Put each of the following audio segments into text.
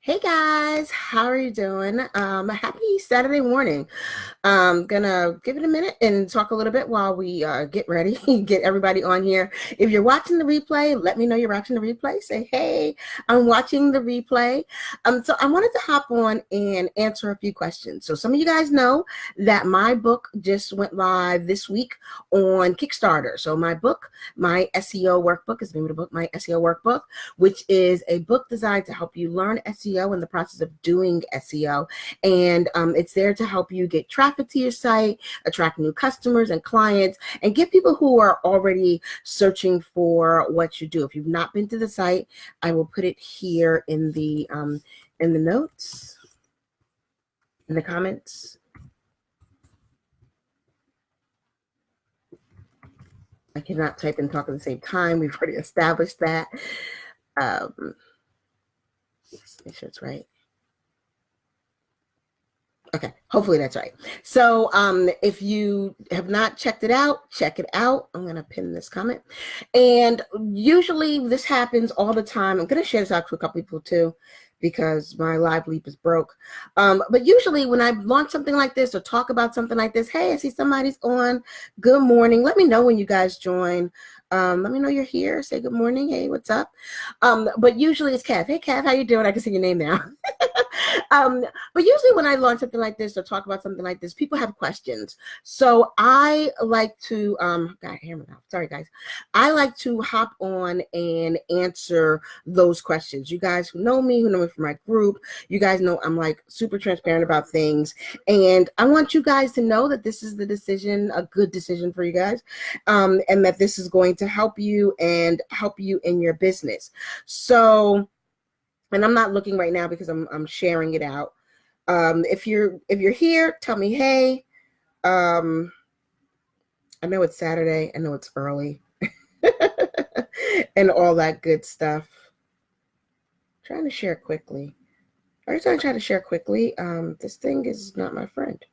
Hey guys, how are you doing? Happy Saturday morning. Gonna give it a minute and talk a little bit while we get ready, get everybody on here. If you're watching the replay, let me know you're watching the replay. Say, hey, I'm watching the replay. So I wanted to hop on and answer a few questions. So some of you guys know that my book just went live this week on Kickstarter. So my book, my SEO workbook is the name of the book, my SEO workbook, which is a book designed to help you learn SEO in the process of doing SEO. And it's there to help you get traffic to your site, attract new customers and clients, and get people who are already searching for what you do. If you've not been to the site, I will put it here in the notes, in the comments. I cannot type and talk at the same time. We've already established that. Make sure it's right. Okay, hopefully that's right. So if you have not checked it out, check it out. I'm going to pin this comment. And usually this happens all the time. I'm going to share this out to a couple people too, because my live leap is broke. But usually when I launch something like this or talk about something like this, hey, I see somebody's on. Good morning. Let me know when you guys join. Let me know you're here. Say good morning. Hey, what's up? But usually it's Cav. Hey, Cav, how you doing? I can see your name now. But usually when I launch something like this or talk about something like this, people have questions. So I like to, God, hammer out. Sorry, guys. I like to hop on and answer those questions. You guys who know me from my group, you guys know I'm like super transparent about things. And I want you guys to know that this is the decision, a good decision for you guys, and that this is going to help you and help you in your business. So, and I'm not looking right now because I'm sharing it out. If you're here, tell me hey. I know it's Saturday. I know it's early, and all that good stuff. Trying to share quickly. Every time I try to share quickly, this thing is not my friend.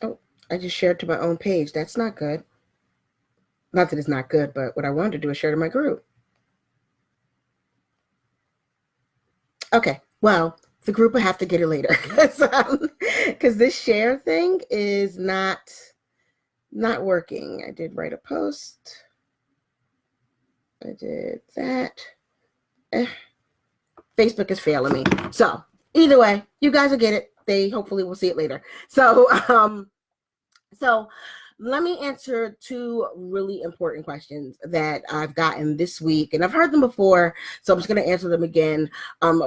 Oh, I just shared to my own page. That's not good. Not that it's not good, but what I wanted to do is share to my group. Okay, well, the group will have to get it later because this share thing is not working. I did write a post. I did that. Facebook is failing me. So either way, you guys will get it. They hopefully will see it later. So let me answer two really important questions that I've gotten this week, and I've heard them before, so I'm just going to answer them again.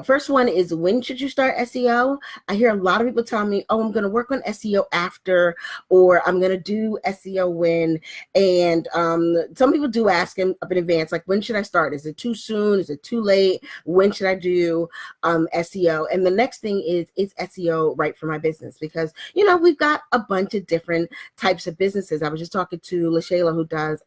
First one is, when should you start SEO? I hear a lot of people tell me, oh, I'm going to work on SEO after, or I'm going to do SEO when, and some people do ask up in advance, like, when should I start? Is it too soon? Is it too late? When should I do SEO? And the next thing is SEO right for my business? Because, you know, we've got a bunch of different types of businesses. I was just talking to LaShayla, who does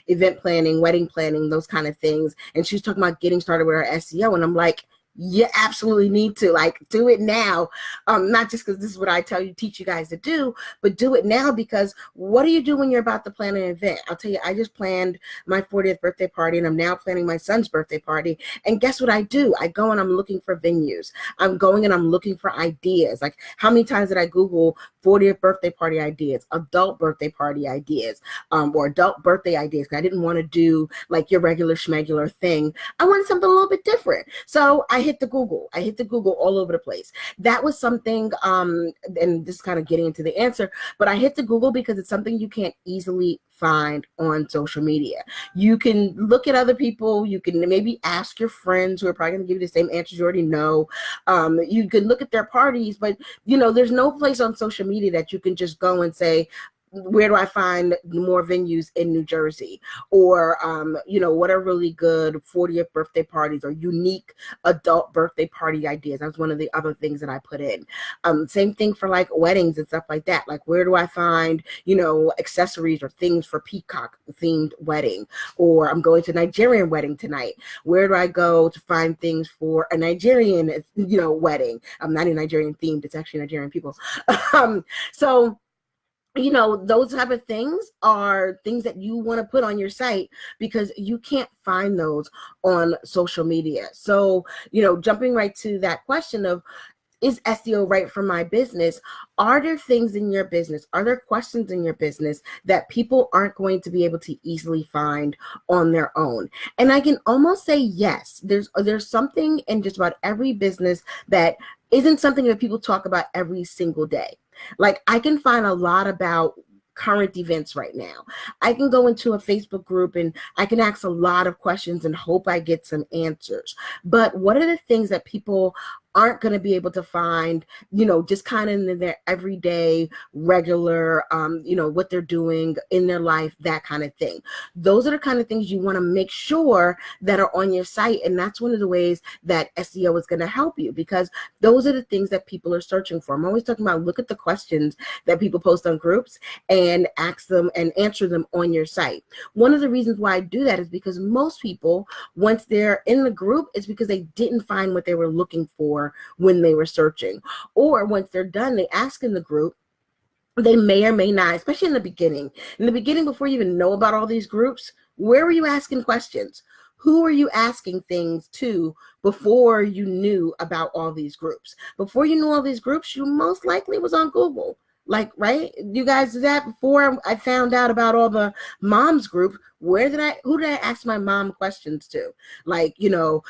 event planning, wedding planning, those kind of things. And she was talking about getting started with her SEO. And I'm like, you absolutely need to, like, do it now. Not just because this is what I teach you guys to do, but do it now, because what do you do when you're about to plan an event? I'll tell you, I just planned my 40th birthday party, and I'm now planning my son's birthday party. And guess what I do? I go and I'm looking for venues. I'm going and I'm looking for ideas. Like, how many times did I Google 40th birthday party ideas, adult birthday party ideas, or adult birthday ideas? Because I didn't want to do like your regular schmegular thing. I wanted something a little bit different. So I hit the Google all over the place. That was something, and this is kind of getting into the answer, but I hit the Google because it's something you can't easily find on social media. You can look at other people. You can maybe ask your friends who are probably going to give you the same answers you already know. You can look at their parties, but, you know, there's no place on social media that you can just go and say, where do I find more venues in New Jersey? Or, you know, what are really good 40th birthday parties or unique adult birthday party ideas? That was one of the other things that I put in. Same thing for like weddings and stuff like that. Like, where do I find, you know, accessories or things for peacock themed wedding? Or I'm going to a Nigerian wedding tonight. Where do I go to find things for a Nigerian, you know, wedding? Not a Nigerian themed, it's actually Nigerian people. So those type of things are things that you want to put on your site because you can't find those on social media. So, jumping right to that question of, is SEO right for my business? Are there things in your business? Are there questions in your business that people aren't going to be able to easily find on their own? And I can almost say yes. There's something in just about every business that isn't something that people talk about every single day. Like, I can find a lot about current events right now. I can go into a Facebook group and I can ask a lot of questions and hope I get some answers. But what are the things that people aren't going to be able to find, just kind of in their everyday, regular, what they're doing in their life, that kind of thing? Those are the kind of things you want to make sure that are on your site. And that's one of the ways that SEO is going to help you, because those are the things that people are searching for. I'm always talking about, look at the questions that people post on groups and ask them and answer them on your site. One of the reasons why I do that is because most people, once they're in the group, it's because they didn't find what they were looking for when they were searching. Or once they're done, they ask in the group, they may or may not, especially in the beginning. In the beginning, before you even know about all these groups, where were you asking questions? Who are you asking things to before you knew about all these groups? Before you knew all these groups, you most likely was on Google. Like, right? You guys did that before I found out about all the moms group. Who did I ask my mom questions to? Like,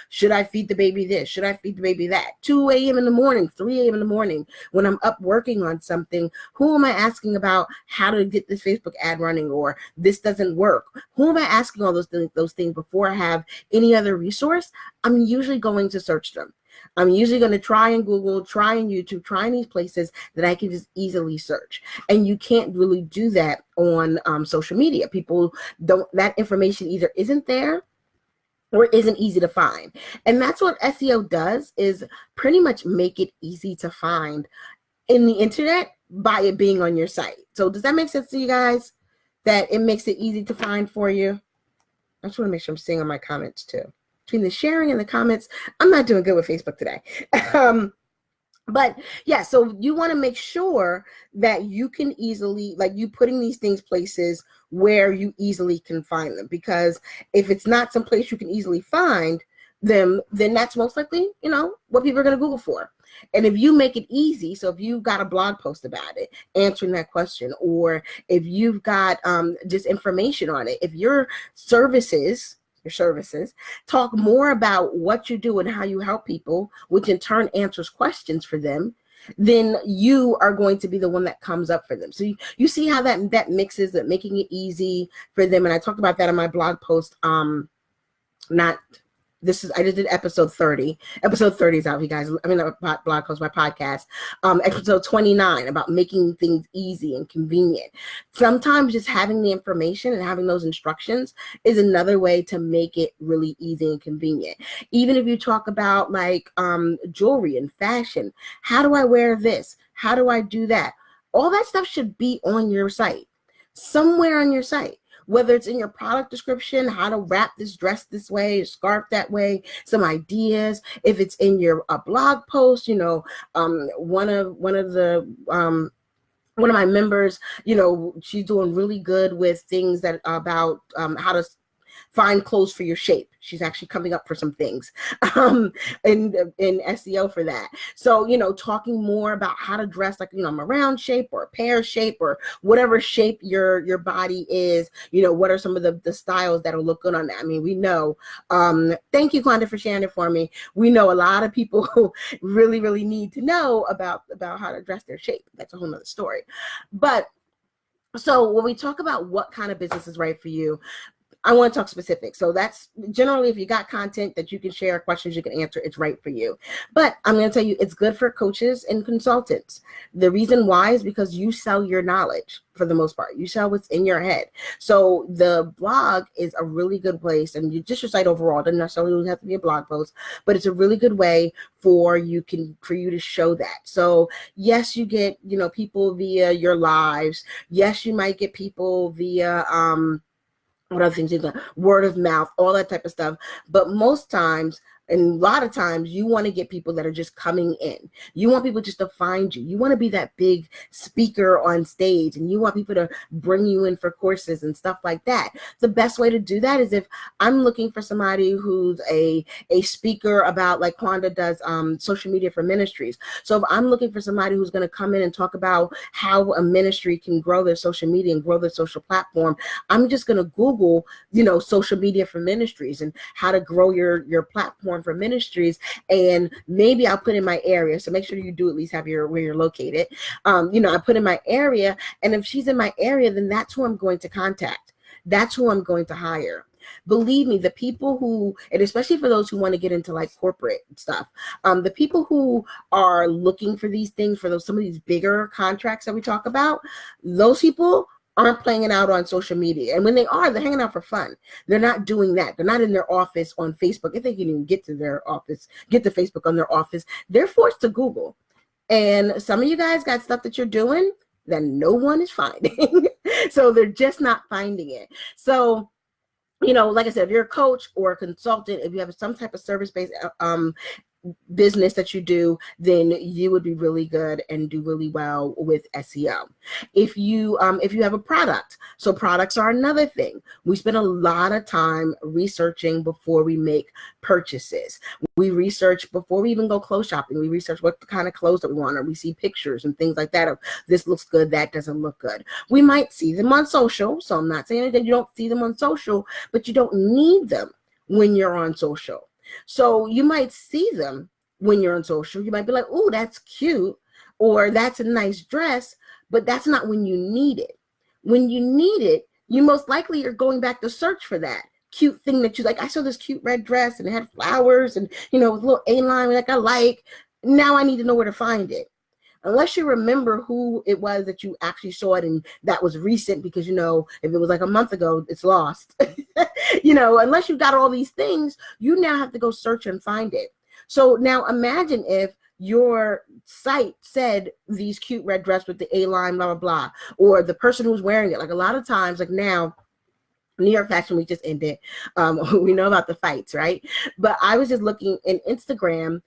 should I feed the baby this? Should I feed the baby that? 2 a.m. in the morning, 3 a.m. in the morning, when I'm up working on something, who am I asking about how to get this Facebook ad running, or this doesn't work? Who am I asking all those things before I have any other resource? I'm usually going to search them. I'm usually going to try in Google, try in YouTube, try in these places that I can just easily search. And you can't really do that on social media. People don't, that information either isn't there or isn't easy to find. And that's what SEO does, is pretty much make it easy to find in the internet by it being on your site. So does that make sense to you guys? That it makes it easy to find for you? I just want to make sure I'm seeing on my comments too. Between the sharing and the comments, I'm not doing good with Facebook today. But yeah, so you want to make sure that you can easily, like, you putting these things places where you easily can find them. Because if it's not some place you can easily find them, then that's most likely, what people are going to Google for. And if you make it easy, so if you've got a blog post about it, answering that question, or if you've got just information on it, if your services talk more about what you do and how you help people, which in turn answers questions for them, then you are going to be the one that comes up for them. So you see how that mixes it, making it easy for them. And I talked about that in my blog post. I just did episode 30. Episode 30 is out, you guys. I mean, not blog post, my podcast. Episode 29 about making things easy and convenient. Sometimes just having the information and having those instructions is another way to make it really easy and convenient. Even if you talk about like jewelry and fashion, how do I wear this? How do I do that? All that stuff should be on your site, somewhere on your site. Whether it's in your product description, how to wrap this dress this way, scarf that way, some ideas. If it's in your blog post, one of my members, she's doing really good with things that about how to find clothes for your shape. She's actually coming up for some things in SEO for that. So, talking more about how to dress, like, I'm a round shape or a pear shape or whatever shape your body is, what are some of the styles that'll look good on that? I mean, we know, thank you, Glenda, for sharing it for me. We know a lot of people really, really need to know about how to dress their shape. That's a whole nother story. But so when we talk about what kind of business is right for you, I want to talk specific. So that's generally, if you got content that you can share, questions you can answer, it's right for you. But I'm going to tell you, it's good for coaches and consultants. The reason why is because you sell your knowledge for the most part. You sell what's in your head. So the blog is a really good place, and just your site overall doesn't necessarily have to be a blog post, but it's a really good way for you to show that. So yes, you get, people via your lives. Yes, you might get people via, what other things, word of mouth, all that type of stuff. But most times, And a lot of times you want to get people that are just coming in. You want people just to find you. You want to be that big speaker on stage, and you want people to bring you in for courses and stuff like that. The best way to do that is if I'm looking for somebody who's a speaker about, like Kwanda does, social media for ministries. So if I'm looking for somebody who's going to come in and talk about how a ministry can grow their social media and grow their social platform, I'm just going to Google, social media for ministries and how to grow your platform for ministries. And maybe I'll put in my area. So make sure you do at least have where you're located. I put in my area, and if she's in my area, then that's who I'm going to contact. That's who I'm going to hire. Believe me, the people who, and especially for those who want to get into like corporate stuff, the people who are looking for these things, for some of these bigger contracts that we talk about, those people aren't playing it out on social media. And when they are, they're hanging out for fun. They're not doing that. They're not in their office on Facebook. If they can even get to their office, get to Facebook on their office, they're forced to Google. And some of you guys got stuff that you're doing that no one is finding. So they're just not finding it. So, like I said, if you're a coach or a consultant, if you have some type of service-based business that you do, then you would be really good and do really well with SEO. If you have a product, so products are another thing. We spend a lot of time researching before we make purchases. We research before we even go clothes shopping. We research what kind of clothes that we want, or we see pictures and things like that of this looks good, that doesn't look good. We might see them on social. So I'm not saying that you don't see them on social, but you don't need them when you're on social. So you might see them when you're on social. You might be like, oh, that's cute, or that's a nice dress, but that's not when you need it. When you need it, you most likely are going back to search for that cute thing that you like. I saw this cute red dress and it had flowers and, with a little A-line like I like. Now I need to know where to find it. Unless you remember who it was that you actually saw it and that was recent, because, if it was like a month ago, it's lost. Unless you got all these things, you now have to go search and find it. So now imagine if your site said these cute red dress with the A-line, blah, blah, blah, or the person who's wearing it. Like a lot of times, like now, New York Fashion Week just ended. We know about the fights, right? But I was just looking in Instagram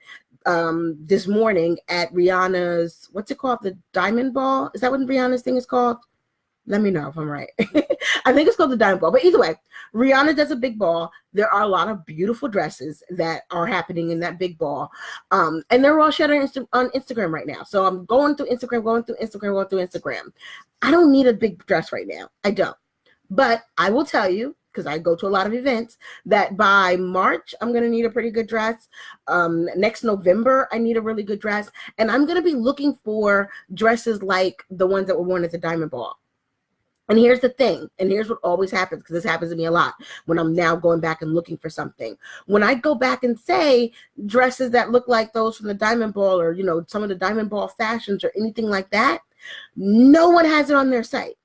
this morning at Rihanna's, what's it called? The Diamond Ball? Is that what Rihanna's thing is called? Let me know if I'm right. I think it's called the Diamond Ball. But either way, Rihanna does a big ball. There are a lot of beautiful dresses that are happening in that big ball. And they're all shared on Instagram right now. So I'm going through Instagram. I don't need a big dress right now. I don't. But I will tell you, because I go to a lot of events, that by March, I'm going to need a pretty good dress. Next November, I need a really good dress. And I'm going to be looking for dresses like the ones that were worn at the Diamond Ball. And here's the thing, and here's what always happens, because this happens to me a lot when I'm now going back and looking for something. When I go back and say dresses that look like those from the Diamond Ball, or, some of the Diamond Ball fashions or anything like that, no one has it on their site.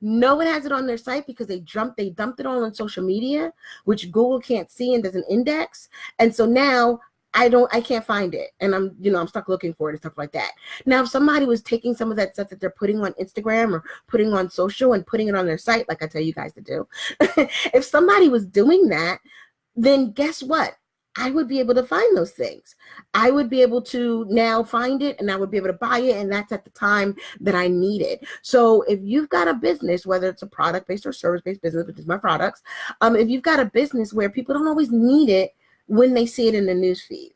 No one has it on their site because they dumped it all on social media, which Google can't see and doesn't index. And so now I can't find it. And I'm stuck looking for it and stuff like that. Now, if somebody was taking some of that stuff that they're putting on Instagram or putting on social and putting it on their site, like I tell you guys to do, if somebody was doing that, then guess what? I would be able to find those things. I would be able to now find it, and I would be able to buy it, and that's at the time that I need it. So if you've got a business, whether it's a product-based or service-based business, which is my products, if you've got a business where people don't always need it when they see it in the newsfeed,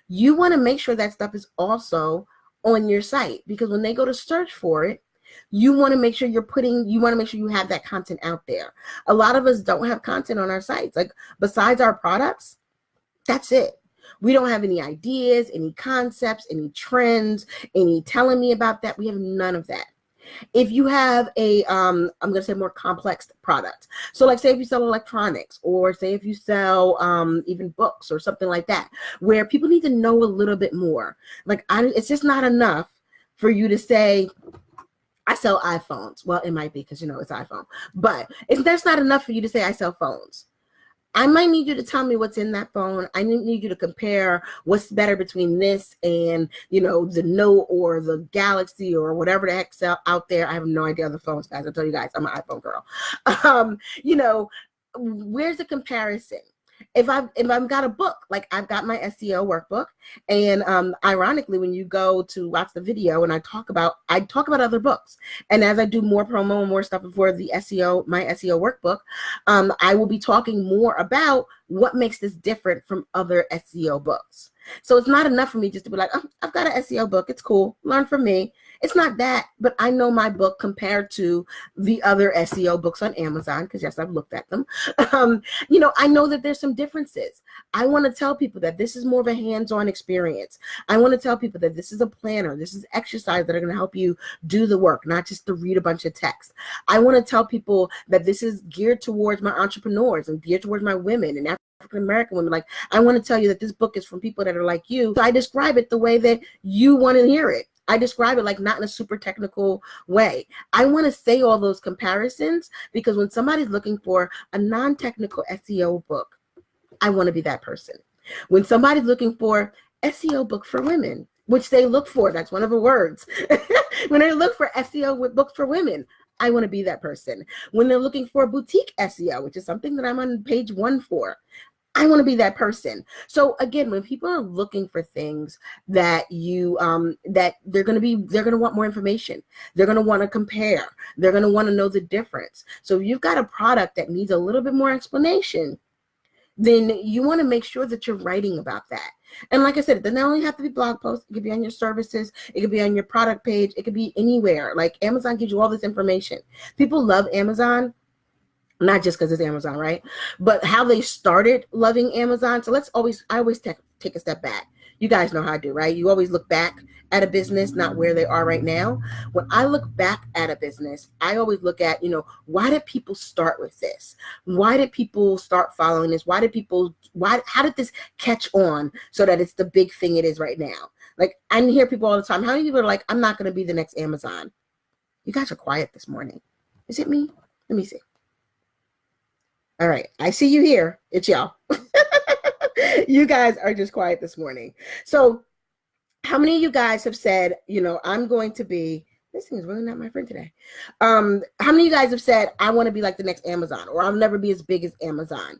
you want to make sure that stuff is also on your site, because when they go to search for it, you want to make sure you have that content out there. A lot of us don't have content on our sites. Like, besides our products, that's it. We don't have any ideas, any concepts, any trends, any telling me about that. We have none of that. If you have a, I'm going to say more complex product. So like say if you sell electronics, or say if you sell even books or something like that, where people need to know a little bit more. Like it's just not enough for you to say, I sell iPhones. Well, it might be because, it's iPhone. But that's not enough for you to say I sell phones. I might need you to tell me what's in that phone. I need you to compare what's better between this and, the Note or the Galaxy or whatever the heck's out there. I have no idea other phones, guys. I'll tell you guys, I'm an iPhone girl. Where's the comparison? If I've got a book, like I've got my SEO workbook, and ironically, when you go to watch the video and I talk about other books, and as I do more promo and more stuff for the SEO, my SEO workbook, I will be talking more about what makes this different from other SEO books. So it's not enough for me just to be like, oh, I've got an SEO book, it's cool, learn from me. It's not that, but I know my book compared to the other SEO books on Amazon, because yes, I've looked at them. I know that there's some differences. I want to tell people that this is more of a hands-on experience. I want to tell people that this is a planner. This is exercise that are going to help you do the work, not just to read a bunch of text. I want to tell people that this is geared towards my entrepreneurs and geared towards my women and African-American women. Like, I want to tell you that this book is from people that are like you. So I describe it the way that you want to hear it. I describe it like not in a super technical way. I want to say all those comparisons because when somebody's looking for a non-technical SEO book, I want to be that person. When somebody's looking for SEO book for women, which they look for, that's one of the words. When they look for SEO with books for women, I want to be that person. When they're looking for boutique SEO, which is something that I'm on page 1 for, I want to be that person. So again, when people are looking for things that that they're going to want more information. They're going to want to compare. They're going to want to know the difference. So if you've got a product that needs a little bit more explanation, then you want to make sure that you're writing about that. And like I said, it doesn't only have to be blog posts. It could be on your services. It could be on your product page. It could be anywhere. Like Amazon gives you all this information. People love Amazon. Not just because it's Amazon, right? But how they started loving Amazon. So I always take a step back. You guys know how I do, right? You always look back at a business, not where they are right now. When I look back at a business, I always look at, why did people start with this? Why did people start following this? How did this catch on so that it's the big thing it is right now? Like, I hear people all the time. How many people are like, I'm not going to be the next Amazon? You guys are quiet this morning. Is it me? Let me see. All right, I see you here. It's y'all. You guys are just quiet this morning. So how many of you guys have said, I'm going to be, this thing is really not my friend today. How many of you guys have said, I want to be like the next Amazon, or I'll never be as big as Amazon?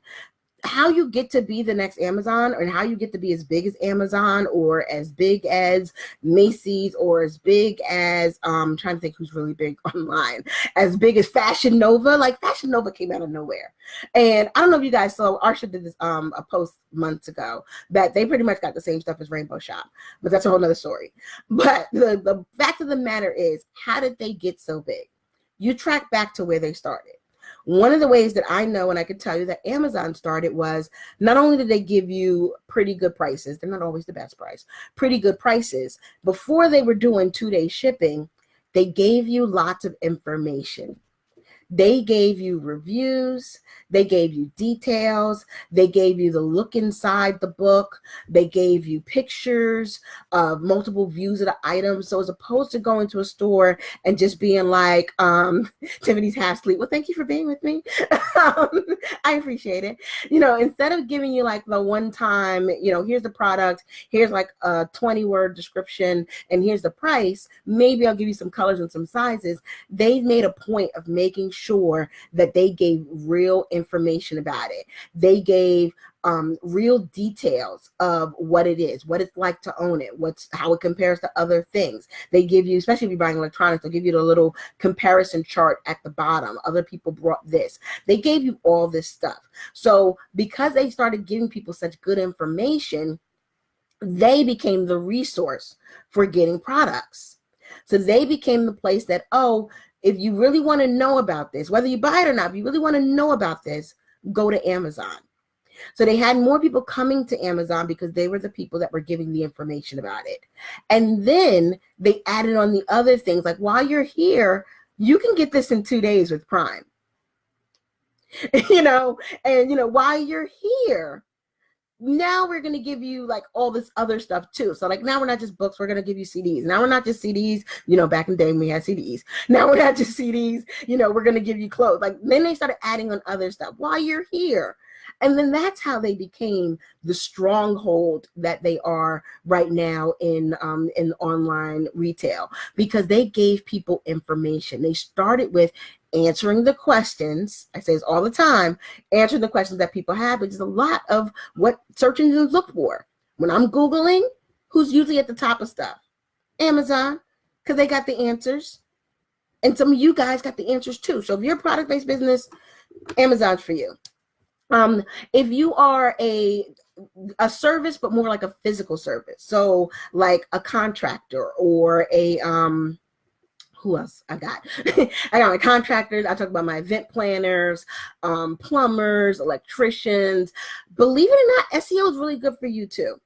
How you get to be the next Amazon, or how you get to be as big as Amazon, or as big as Macy's, or as big as I'm trying to think who's really big online, as big as Fashion Nova. Like, Fashion Nova came out of nowhere. And I don't know if you guys saw, Arsha did this a post months ago that they pretty much got the same stuff as Rainbow Shop, but that's a whole nother story. But the fact of the matter is, how did they get so big? You track back to where they started. One of the ways that I know, and I could tell you that Amazon started, was not only did they give you pretty good prices, they're not always the best price, pretty good prices. Before they were doing 2-day shipping, they gave you lots of information. They gave you reviews, they gave you details, they gave you the look inside the book, they gave you pictures of multiple views of the items. So as opposed to going to a store and just being like, Tiffany's half asleep, well, thank you for being with me. I appreciate it. Instead of giving you like the one time, here's the product, here's like a 20-word description, and here's the price, maybe I'll give you some colors and some sizes. They made a point of making sure that they gave real information about it. They gave real details of what it is, what it's like to own it, how it compares to other things. They give you, especially if you're buying electronics, they'll give you the little comparison chart at the bottom. Other people brought this. They gave you all this stuff. So because they started giving people such good information, they became the resource for getting products. So they became the place that, if you really want to know about this, whether you buy it or not, if you really want to know about this, go to Amazon. So they had more people coming to Amazon because they were the people that were giving the information about it. And then they added on the other things, like, while you're here, you can get this in 2 days with Prime. While you're here, now we're going to give you like all this other stuff too. So like, now we're not just books, we're going to give you CDs. Now we're not just CDs, back in the day when we had CDs. Now we're not just CDs, we're going to give you clothes. Like, then they started adding on other stuff while you're here. And then that's how they became the stronghold that they are right now in online retail, because they gave people information. They started with answering the questions. I say this all the time, answering the questions that people have, which is a lot of what search engines look for. When I'm Googling, who's usually at the top of stuff? Amazon, because they got the answers. And some of you guys got the answers too. So if you're a product-based business, Amazon's for you. If you are a service, but more like a physical service, so like a contractor or a who else I got? I got my contractors. I talk about my event planners, plumbers, electricians. Believe it or not, SEO is really good for you too.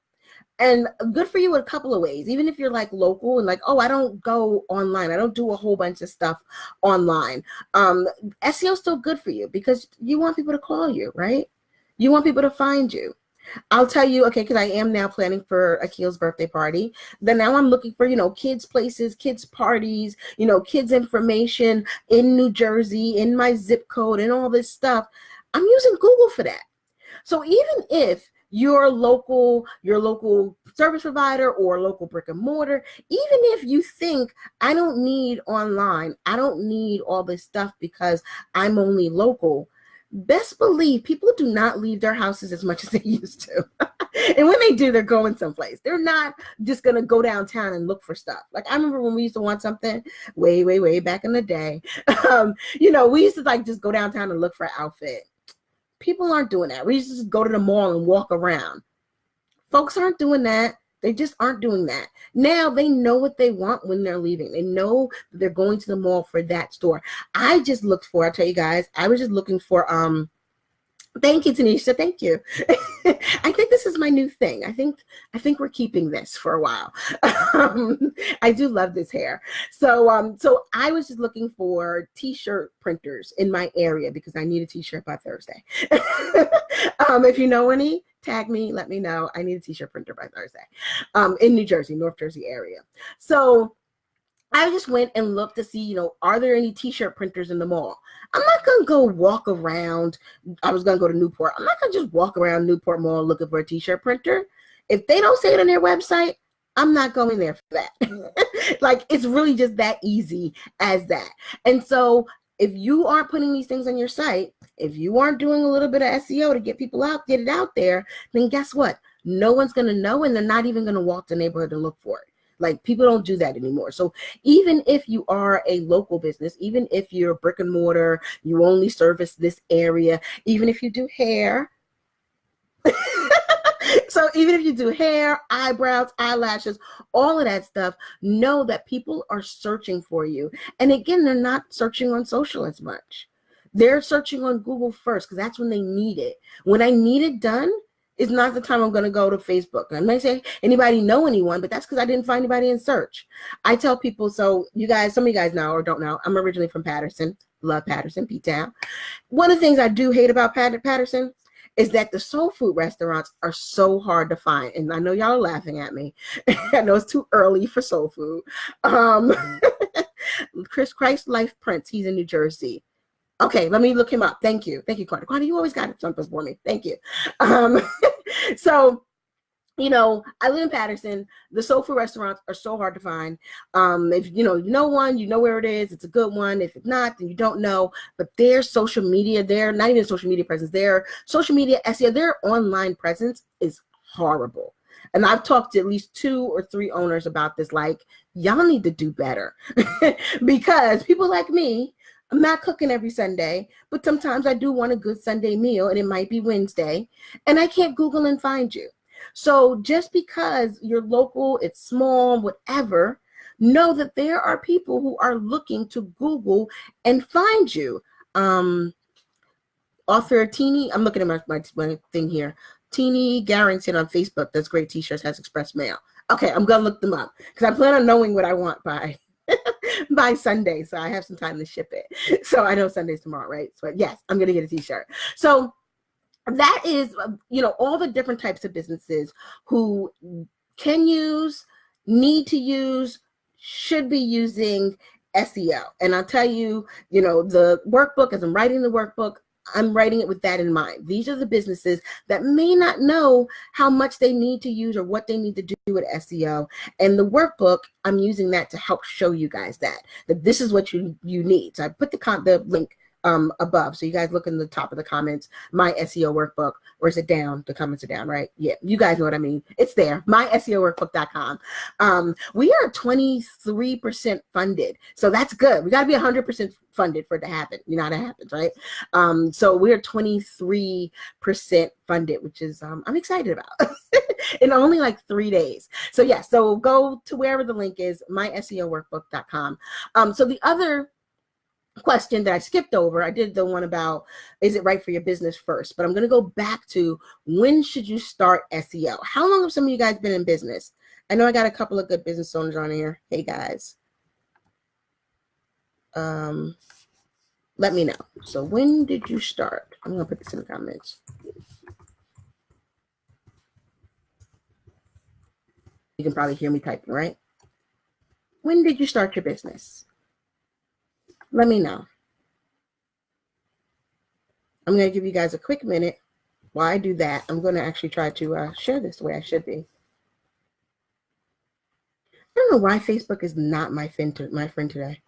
And good for you in a couple of ways. Even if you're like local and like, oh, I don't go online. I don't do a whole bunch of stuff online. SEO is still good for you because you want people to call you, right? You want people to find you. I'll tell you, okay, because I am now planning for Akil's birthday party. Then now I'm looking for, kids places, kids parties, kids information in New Jersey, in my zip code and all this stuff. I'm using Google for that. So even if your local service provider or local brick and mortar, even if you think I don't need online, I don't need all this stuff because I'm only local, best believe people do not leave their houses as much as they used to. And when they do, they're going someplace. They're not just going to go downtown and look for stuff. Like I remember when we used to want something way back in the day, we used to like just go downtown and look for an outfit. People aren't doing that. We used to just go to the mall and walk around. Folks aren't doing that. They just aren't doing that. Now they know what they want when they're leaving. They know they're going to the mall for that store. I just looked for, I'll tell you guys, I was just looking for, thank you, Tanisha. Thank you. I think this is my new thing. I think we're keeping this for a while. I do love this hair. So I was just looking for t-shirt printers in my area because I need a t-shirt by Thursday. If you know any, tag me, let me know. I need a t-shirt printer by Thursday. In New Jersey, North Jersey area. So I just went and looked to see, are there any t-shirt printers in the mall? I'm not going to go walk around. I was going to go to Newport. I'm not going to just walk around Newport Mall looking for a t-shirt printer. If they don't say it on their website, I'm not going there for that. Like, it's really just that easy as that. And so if you aren't putting these things on your site, if you aren't doing a little bit of SEO to get people out, get it out there, then guess what? No one's going to know, and they're not even going to walk the neighborhood to look for it. Like, people don't do that anymore. So even if you are a local business, even if you're a brick and mortar, you only service this area, even if you do hair, so even if you do hair, eyebrows, eyelashes, all of that stuff, know that people are searching for you. And again, they're not searching on social as much. They're searching on Google first because that's when they need it. When I need it done, it's not the time I'm going to go to Facebook. I might say, anybody know anyone, but that's because I didn't find anybody in search. I tell people, so you guys, some of you guys know or don't know, I'm originally from Patterson. Love Patterson, P-Town. One of the things I do hate about Patterson is that the soul food restaurants are so hard to find. And I know y'all are laughing at me. I know it's too early for soul food. Chris Christ Life Prince, he's in New Jersey. Okay, let me look him up. Thank you. Thank you, Carter. Carter, you always got something for me. Thank you. So, I live in Patterson. The soul food restaurants are so hard to find. If you know one, you know where it is. It's a good one. If it's not, then you don't know. But their social media, their not even social media presence, their social media SEO, their online presence is horrible. And I've talked to at least 2 or 3 owners about this. Like, y'all need to do better because people like me, I'm not cooking every Sunday, but sometimes I do want a good Sunday meal, and it might be Wednesday, and I can't Google and find you. So just because you're local, it's small, whatever, know that there are people who are looking to Google and find you. Author Teeny, I'm looking at my thing here. Teeny Garrington on Facebook does great t-shirts, has express mail. Okay, I'm going to look them up because I plan on knowing what I want by Sunday, so I have some time to ship it. So I know Sunday's tomorrow, right? So yes, I'm gonna get a t-shirt. So that is, all the different types of businesses who can use, need to use, should be using SEO. And I'll tell you, the workbook, as I'm writing the workbook, I'm writing it with that in mind. These are the businesses that may not know how much they need to use or what they need to do with SEO. And the workbook, I'm using that to help show you guys that this is what you need. So I put the link above. So you guys look in the top of the comments, my SEO workbook, or is it down? The comments are down, right? Yeah, you guys know what I mean. It's there, myseoworkbook.com. We are 23% funded. So that's good. We got to be 100% funded for it to happen. You know how that happens, right? So we're 23% funded, which is, I'm excited about in only like 3 days. So yeah, so go to wherever the link is, myseoworkbook.com. So the other question that I skipped over, I did the one about, is it right for your business first? But I'm going to go back to, when should you start SEO? How long have some of you guys been in business? I know I got a couple of good business owners on here. Hey guys. Let me know. So when did you start? I'm going to put this in the comments. You can probably hear me typing, right? When did you start your business? Let me know. I'm going to give you guys a quick minute. While I do that, I'm going to actually try to share this the way I should be. I don't know why Facebook is not my friend today.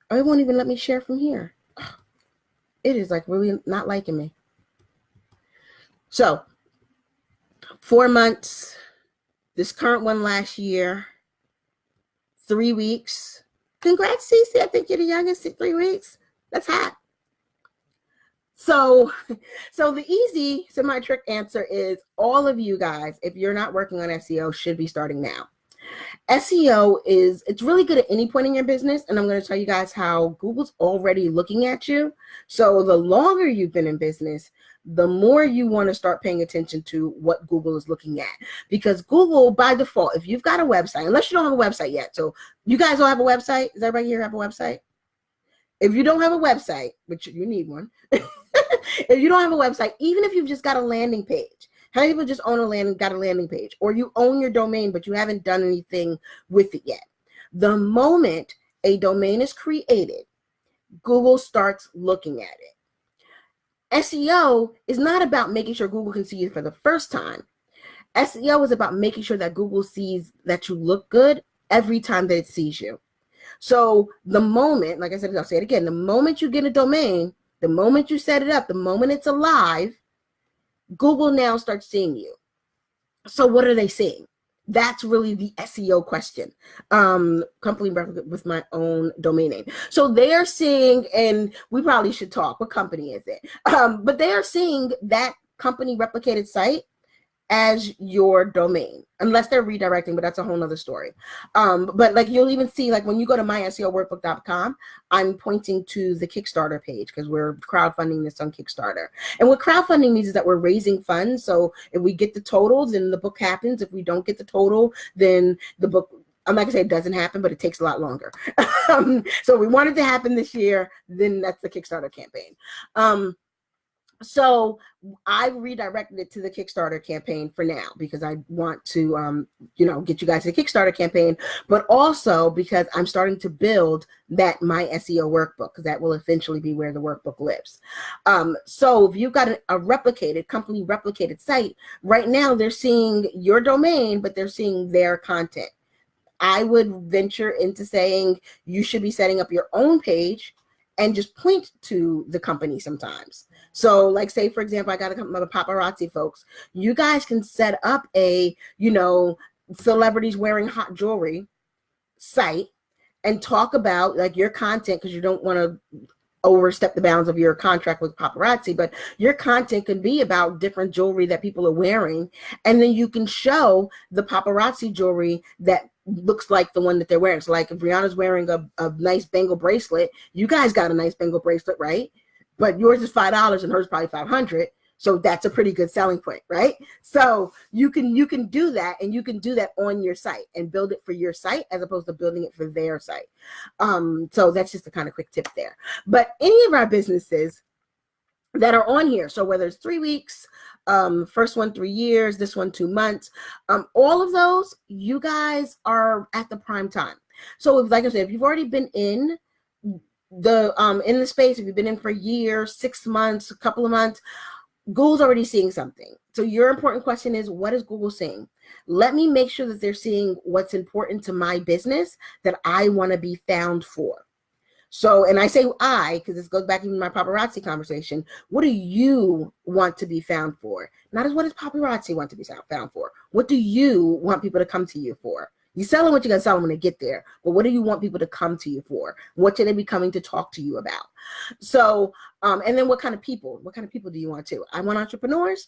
Oh, it won't even let me share from here. It is like really not liking me. So 4 months, this current one last year, 3 weeks. Congrats, Cece. I think you're the youngest at 3 weeks. That's hot. So the easy semi-trick answer is, all of you guys, if you're not working on SEO, should be starting now. SEO it's really good at any point in your business, and I'm going to tell you guys how Google's already looking at you. So the longer you've been in business, the more you want to start paying attention to what Google is looking at. Because Google, by default, if you've got a website, unless you don't have a website yet, so you guys all have a website? Does everybody here have a website? If you don't have a website, which you need one, if you don't have a website, even if you've just got a landing page, how many people just got a landing page, or you own your domain, but you haven't done anything with it yet? The moment a domain is created, Google starts looking at it. SEO is not about making sure Google can see you for the first time. SEO is about making sure that Google sees that you look good every time that it sees you. So the moment, like I said, I'll say it again, the moment you get a domain, the moment you set it up, the moment it's alive, Google now starts seeing you. So what are they seeing? That's really the SEO question. Company with my own domain name. So they are seeing, and we probably should talk, what company is it? But they are seeing that company replicated site as your domain, unless they're redirecting, but that's a whole nother story. But like, you'll even see, like when you go to myseoworkbook.com, I'm pointing to the Kickstarter page because we're crowdfunding this on Kickstarter. And what crowdfunding means is that we're raising funds. So if we get the total, then the book happens. If we don't get the total, then the book, I'm not gonna say it doesn't happen, but it takes a lot longer. So we want it to happen this year, then that's the Kickstarter campaign. So I redirected it to the Kickstarter campaign for now because I want to, get you guys to the Kickstarter campaign, but also because I'm starting to build that My SEO workbook, because that will eventually be where the workbook lives. So if you've got a company replicated site, right now they're seeing your domain, but they're seeing their content. I would venture into saying you should be setting up your own page and just point to the company sometimes. So like, say, for example, I got a couple of paparazzi folks. You guys can set up a, celebrities wearing hot jewelry site and talk about like your content, because you don't want to overstep the bounds of your contract with paparazzi, but your content could be about different jewelry that people are wearing. And then you can show the paparazzi jewelry that looks like the one that they're wearing. So like if Rihanna's wearing a nice bangle bracelet, you guys got a nice bangle bracelet, right? But yours is $5 and hers probably $500. So that's a pretty good selling point, right? So you can do that, and you can do that on your site and build it for your site as opposed to building it for their site. So that's just a kind of quick tip there. But any of our businesses that are on here, so whether it's 3 weeks, first one 3 years, this one 2 months, all of those, you guys are at the prime time. So like I said, if you've already been in, in the space, if you've been in for a year, 6 months, a couple of months, Google's already seeing something. So your important question is, what is Google seeing? Let me make sure that they're seeing what's important to my business that I want to be found for. So, and I say I, because this goes back to my paparazzi conversation. What do you want to be found for? Not as what does paparazzi want to be found for? What do you want people to come to you for? You sell them what you're going to sell them when they get there. But what do you want people to come to you for? What should they be coming to talk to you about? So, and then what kind of people? What kind of people do you want to? I want entrepreneurs.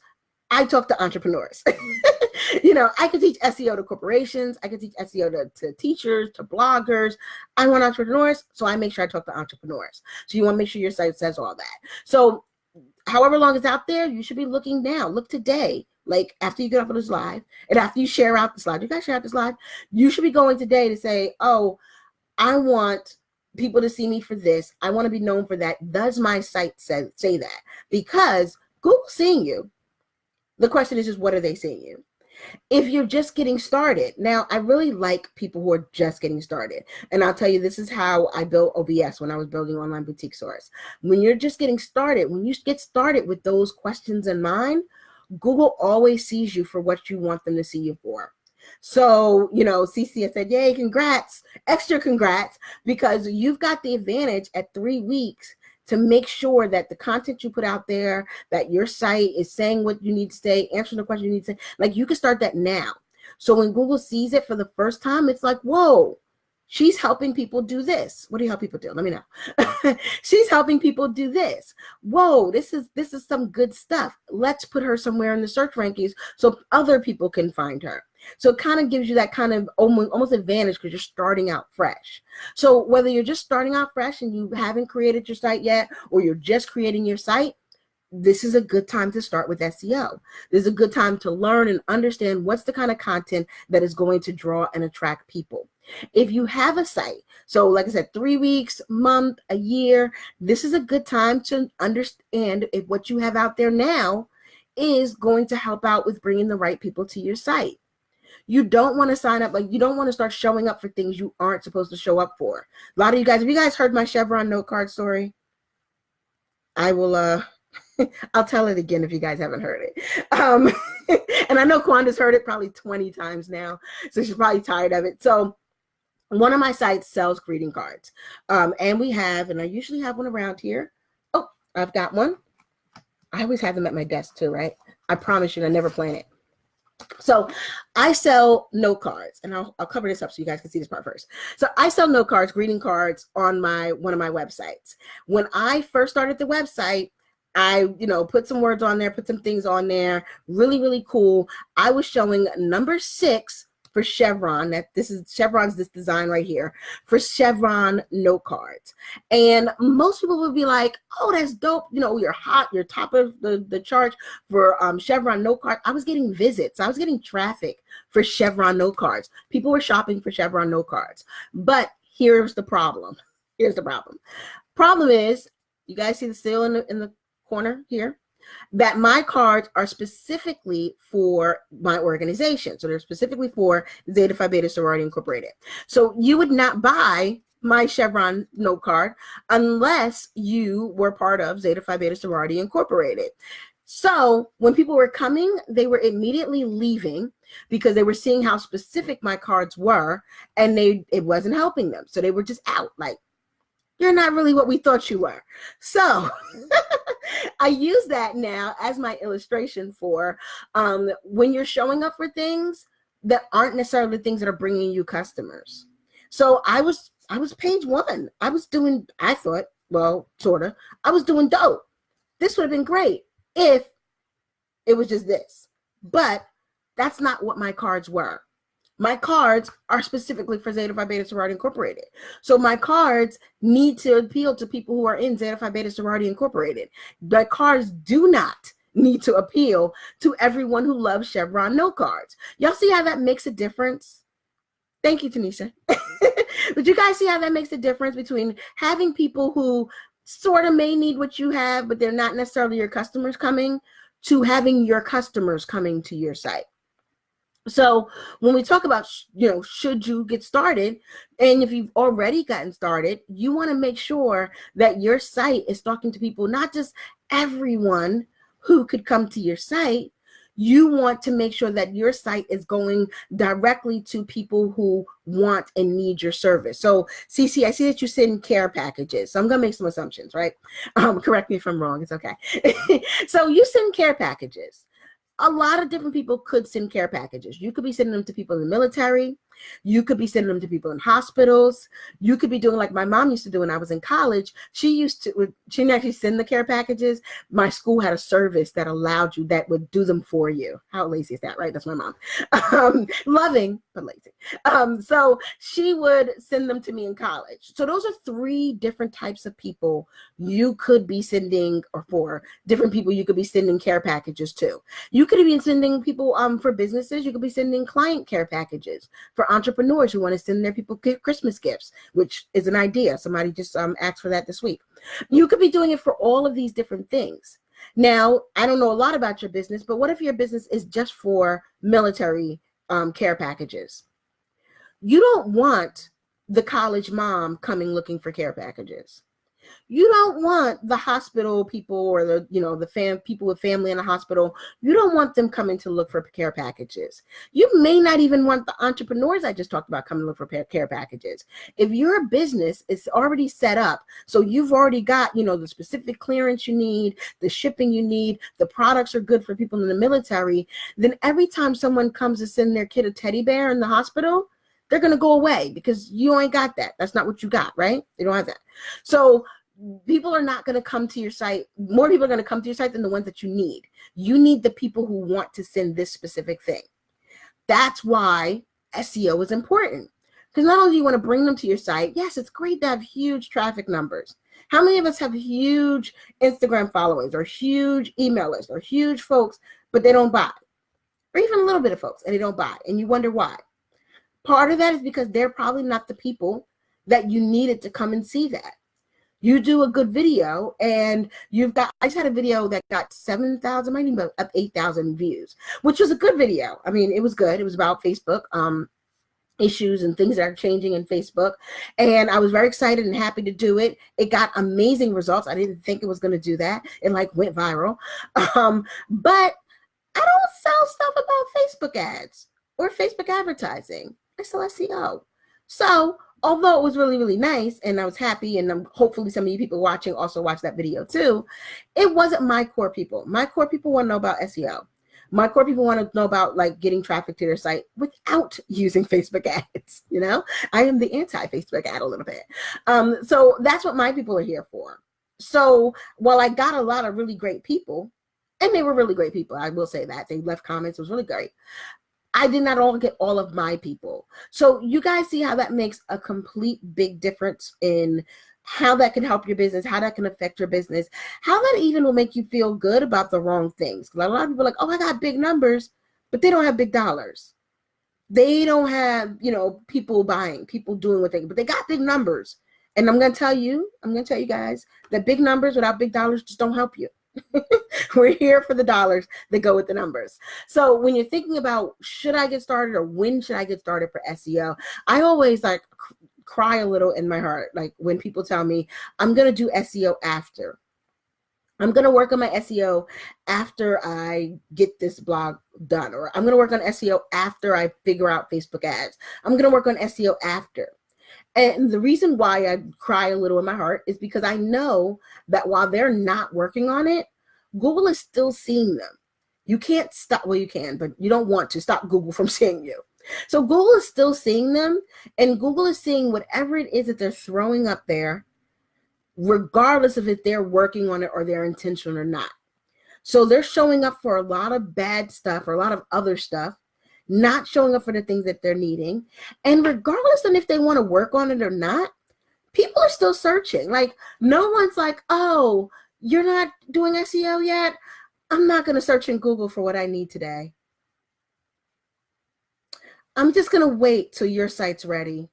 I talk to entrepreneurs. I can teach SEO to corporations. I can teach SEO to teachers, to bloggers. I want entrepreneurs, so I make sure I talk to entrepreneurs. So you want to make sure your site says all that. So however long it's out there, you should be looking now. Look today, like after you get off of this live, and after you share out this live, you guys share out this live, you should be going today to say, oh, I want people to see me for this. I want to be known for that. Does my site say that? Because Google's seeing you. The question is just, what are they seeing you? If you're just getting started, now I really like people who are just getting started. And I'll tell you, this is how I built OBS when I was building Online Boutique Source. When you're just getting started, when you get started with those questions in mind, Google always sees you for what you want them to see you for. So, CC said, yay, congrats, extra congrats, because you've got the advantage at 3 weeks to make sure that the content you put out there, that your site is saying what you need to say, answering the question you need to say, like you can start that now. So when Google sees it for the first time, it's like, whoa, she's helping people do this. What do you help people do? Let me know. She's helping people do this. Whoa, this is some good stuff. Let's put her somewhere in the search rankings so other people can find her. So it kind of gives you that kind of almost advantage because you're starting out fresh. So whether you're just starting out fresh and you haven't created your site yet, or you're just creating your site, this is a good time to start with SEO. This is a good time to learn and understand what's the kind of content that is going to draw and attract people. If you have a site, so like I said, 3 weeks, month, a year, this is a good time to understand if what you have out there now is going to help out with bringing the right people to your site. You don't want to sign up, you don't want to start showing up for things you aren't supposed to show up for. A lot of you guys, have you guys heard my Chevron note card story? I will, I'll tell it again if you guys haven't heard it. And I know Kwanda's heard it probably 20 times now, so she's probably tired of it. So one of my sites sells greeting cards. And I usually have one around here. Oh, I've got one. I always have them at my desk too, right? I promise you, I never plan it. So I sell note cards, and I'll cover this up so you guys can see this part first. So I sell note cards, greeting cards on one of my websites. When I first started the website, I, put some words on there, put some things on there, really, really cool. I was showing number 6 for Chevron, Chevron's this design right here, for Chevron note cards. And most people would be like, oh, that's dope. You're hot, you're top of the chart for Chevron note card. I was getting visits. I was getting traffic for Chevron note cards. People were shopping for Chevron note cards. But here's the problem. Problem is, you guys see the seal in the corner here? That my cards are specifically for my organization. So they're specifically for Zeta Phi Beta Sorority Incorporated. So you would not buy my Chevron note card unless you were part of Zeta Phi Beta Sorority Incorporated. So when people were coming, they were immediately leaving because they were seeing how specific my cards were, and it wasn't helping them. So they were just out, like, you're not really what we thought you were. So I use that now as my illustration for when you're showing up for things that aren't necessarily the things that are bringing you customers. So I was page 1. I was doing, I thought, well, sort of, I was doing dope. This would have been great if it was just this. But that's not what my cards were. My cards are specifically for Zeta Phi Beta Sorority Incorporated. So my cards need to appeal to people who are in Zeta Phi Beta Sorority Incorporated. The cards do not need to appeal to everyone who loves Chevron note cards. Y'all see how that makes a difference? Thank you, Tanisha. But you guys see how that makes a difference between having people who sort of may need what you have, but they're not necessarily your customers coming, to having your customers coming to your site. So when we talk about, should you get started, and if you've already gotten started, you want to make sure that your site is talking to people, not just everyone who could come to your site. You want to make sure that your site is going directly to people who want and need your service. So, CC, I see that you send care packages. So I'm going to make some assumptions, right? Correct me if I'm wrong. It's okay. So you send care packages. A lot of different people could send care packages. You could be sending them to people in the military. You could be sending them to people in hospitals. You could be doing like my mom used to do when I was in college. She didn't actually send the care packages. My school had a service that allowed you, that would do them for you. How lazy is that, right? That's my mom. Loving, but lazy. So she would send them to me in college. So those are 3 different types of people you could be sending, or 4 different people you could be sending care packages to. You could be sending people for businesses. You could be sending client care packages for entrepreneurs who want to send their people Christmas gifts, which is an idea. Somebody just asked for that this week. You could be doing it for all of these different things. Now, I don't know a lot about your business, but what if your business is just for military care packages? You don't want the college mom coming looking for care packages. You don't want the hospital people, or the people with family in the hospital. You don't want them coming to look for care packages. You may not even want the entrepreneurs I just talked about coming to look for care packages. If your business is already set up, so you've already got, the specific clearance you need, the shipping you need, the products are good for people in the military, then every time someone comes to send their kid a teddy bear in the hospital, they're going to go away because you ain't got that. That's not what you got, right? You don't have that. So people are not going to come to your site. More people are going to come to your site than the ones that you need. You need the people who want to send this specific thing. That's why SEO is important. Because not only do you want to bring them to your site, yes, it's great to have huge traffic numbers. How many of us have huge Instagram followers, or huge email lists, or huge folks, but they don't buy? Or even a little bit of folks and they don't buy, and you wonder why. Part of that is because they're probably not the people that you needed to come and see that. You do a good video and I just had a video that got 7,000, might even up 8,000 views, which was a good video. I mean, it was good. It was about Facebook issues and things that are changing in Facebook. And I was very excited and happy to do it. It got amazing results. I didn't think it was going to do that. It went viral. But I don't sell stuff about Facebook ads or Facebook advertising. I sell SEO. So although it was really, really nice and I was happy, and hopefully some of you people watching also watched that video too, it wasn't my core people. My core people want to know about SEO. My core people want to know about getting traffic to their site without using Facebook ads. I am the anti-Facebook ad a little bit. So that's what my people are here for. So while I got a lot of really great people, and they were really great people, I will say that. They left comments. It was really great. I did not all get all of my people. So you guys see how that makes a complete big difference in how that can help your business, how that can affect your business, how that even will make you feel good about the wrong things. Because a lot of people are like, oh, I got big numbers, but they don't have big dollars. They don't have, people buying, people doing what but they got big numbers. And I'm going to tell you guys that big numbers without big dollars just don't help you. We're here for the dollars that go with the numbers. So when you're thinking about, should I get started, or when should I get started for SEO, I always cry a little in my heart. When people tell me I'm going to do SEO after. I'm going to work on my SEO after I get this blog done, or I'm going to work on SEO after I figure out Facebook ads. I'm going to work on SEO after. And the reason why I cry a little in my heart is because I know that while they're not working on it, Google is still seeing them. You can't stop, well, you can, but you don't want to stop Google from seeing you. So Google is still seeing them, and Google is seeing whatever it is that they're throwing up there, regardless of if they're working on it or they're intentional or not. So they're showing up for a lot of bad stuff or a lot of other stuff, not showing up for the things that they're needing. And regardless of if they want to work on it or not, people are still searching. No one's like, oh, you're not doing SEO yet? I'm not going to search in Google for what I need today. I'm just going to wait till your site's ready.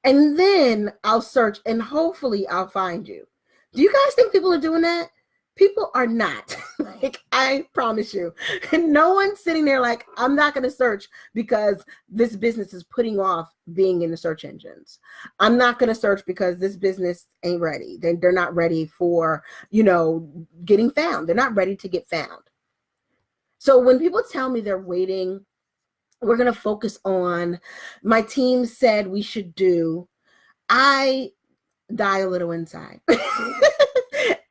And then I'll search and hopefully I'll find you. Do you guys think people are doing that? People are not. Like, I promise you, no one's sitting there like, I'm not going to search because this business is putting off being in the search engines. I'm not going to search because this business ain't ready. They're not ready for, getting found. They're not ready to get found. So when people tell me they're waiting, we're going to focus on, my team said we should do, I die a little inside.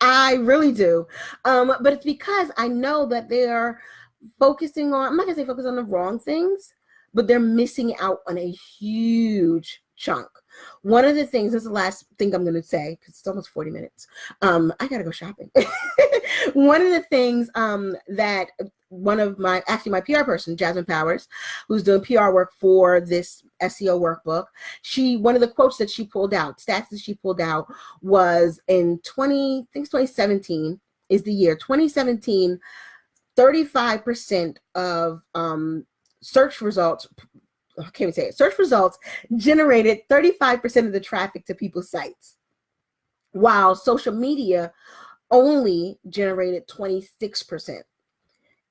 I really do. But it's because I know that they're focusing on, I'm not going to say focus on the wrong things, but they're missing out on a huge chunk. One of the things, this is the last thing I'm going to say, because it's almost 40 minutes. I got to go shopping. One of the things that my PR person, Jasmine Powers, who's doing PR work for this SEO workbook, one of the quotes that she pulled out, stats that she pulled out, was in 2017 is the year. 2017, 35% of search results, I can't even say it, search results generated 35% of the traffic to people's sites, while social media only generated 26%.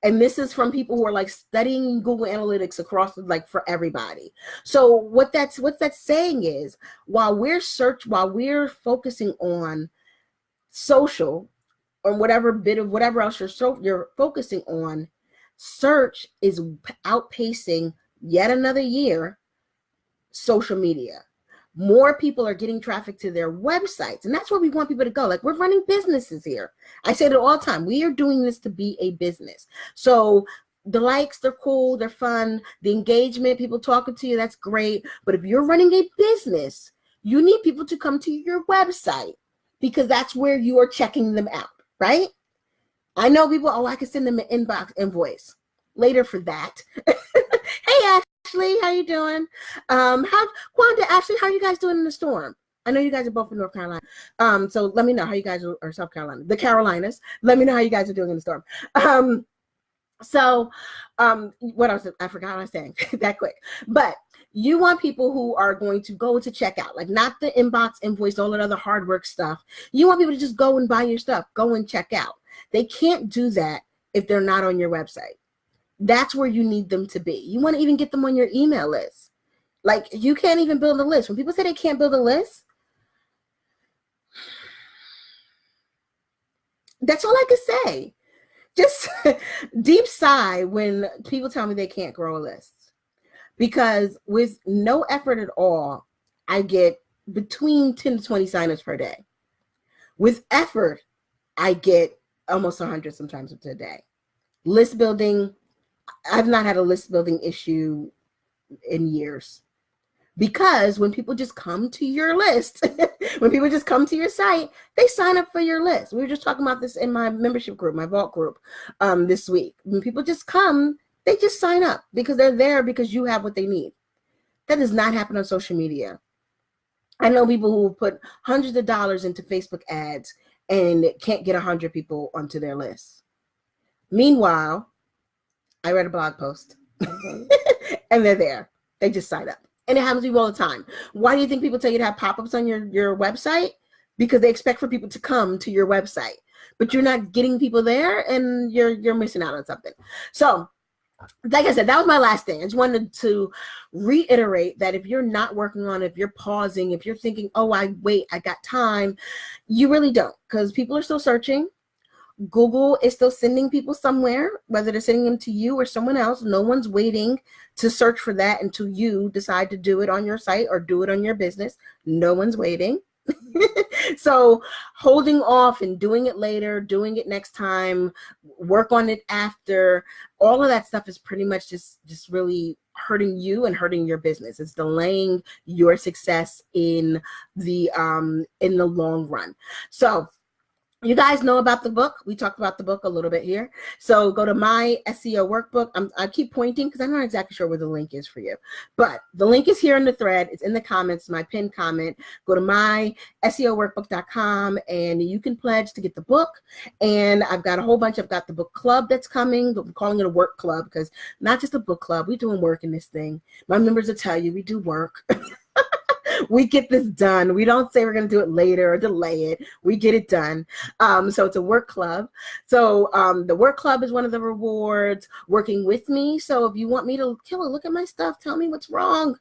And this is from people who are like studying Google Analytics across, like, for everybody. So what that's saying is, while we're focusing on social or whatever else you're focusing on, search is outpacing yet another year social media. More people are getting traffic to their websites, and that's where we want people to go. Like, we're running businesses here. I say it all the time. We are doing this to be a business. So the likes, they're cool, they're fun. The engagement, people talking to you, that's great. But if you're running a business, you need people to come to your website, because that's where you are checking them out, right? I know people, I can send them an invoice later for that. Hey, Ashley, how you doing? Quanda, Ashley, how are you guys doing in the storm? I know you guys are both in North Carolina. So let me know how you guys are, or South Carolina, the Carolinas. Let me know how you guys are doing in the storm. What else? I forgot what I was saying that quick. But you want people who are going to go to checkout, like not the inbox, invoice, all that other hard work stuff. You want people to just go and buy your stuff, go and check out. They can't do that if they're not on your website. That's where you need them to be. You want to even get them on your email list. Like, you can't even build a list. When people say they can't build a list, that's all I can say. Just deep sigh when people tell me they can't grow a list. Because with no effort at all, I get between 10 to 20 signups per day. With effort, I get almost 100 sometimes a day. List building, I've not had a list building issue in years. Because when people just come to your list, when people just come to your site, they sign up for your list. We were just talking about this in my membership group, my vault group, this week. When people just come, they just sign up because they're there because you have what they need. That does not happen on social media. I know people who put hundreds of dollars into Facebook ads and can't get 100 people onto their list. Meanwhile, I read a blog post and they're there. They just sign up. And it happens to you all the time. Why do you think people tell you to have pop-ups on your website? Because they expect for people to come to your website, but you're not getting people there and you're missing out on something. So, like I said, that was my last thing. I just wanted to reiterate that if you're not working on it, if you're pausing, if you're thinking, oh, I got time, you really don't, because people are still searching. Google is still sending people somewhere, whether they're sending them to you or someone else. No one's waiting to search for that until you decide to do it on your site or do it on your business. No one's waiting. So holding off and doing it later, doing it next time, work on it after, all of that stuff is pretty much just really hurting you and hurting your business. It's delaying your success in the long run. So you guys know about the book. We talked about the book a little bit here. So go to my SEO workbook. I keep pointing because I'm not exactly sure where the link is for you. But the link is here in the thread. It's in the comments, my pinned comment. Go to myseoworkbook.com and you can pledge to get the book. And I've got a whole bunch. I've got the book club that's coming. I'm calling it a work club because not just a book club. We're doing work in this thing. My members will tell you we do work. We get this done. We don't say we're going to do it later or delay it. We get it done. So it's a work club. So the work club is one of the rewards. Working with me. So if you want me to look at my stuff, tell me what's wrong.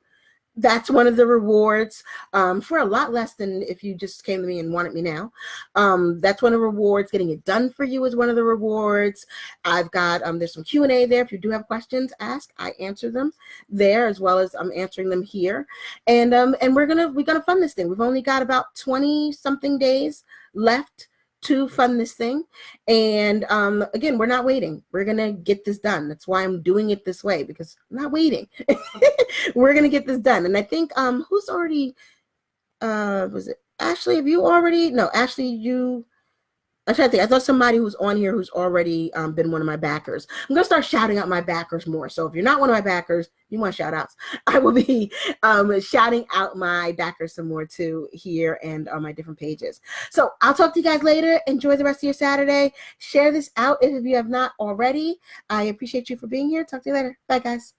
That's one of the rewards, for a lot less than if you just came to me and wanted me now. That's one of the rewards. Getting it done for you is one of the rewards. I've got, there's some Q&A there. If you do have questions, ask. I answer them there as well as I'm answering them here. And we're gonna fund this thing. We've only got about 20 something days left to fund this thing. And again, we're not waiting. We're going to get this done. That's why I'm doing it this way, because I'm not waiting. We're going to get this done. And I think who's already, was it Ashley? Have you already? No, Ashley, I'm trying to think. I thought somebody who's on here who's already been one of my backers. I'm going to start shouting out my backers more. So if you're not one of my backers, you want shout outs, I will be shouting out my backers some more too here and on my different pages. So I'll talk to you guys later. Enjoy the rest of your Saturday. Share this out if you have not already. I appreciate you for being here. Talk to you later. Bye, guys.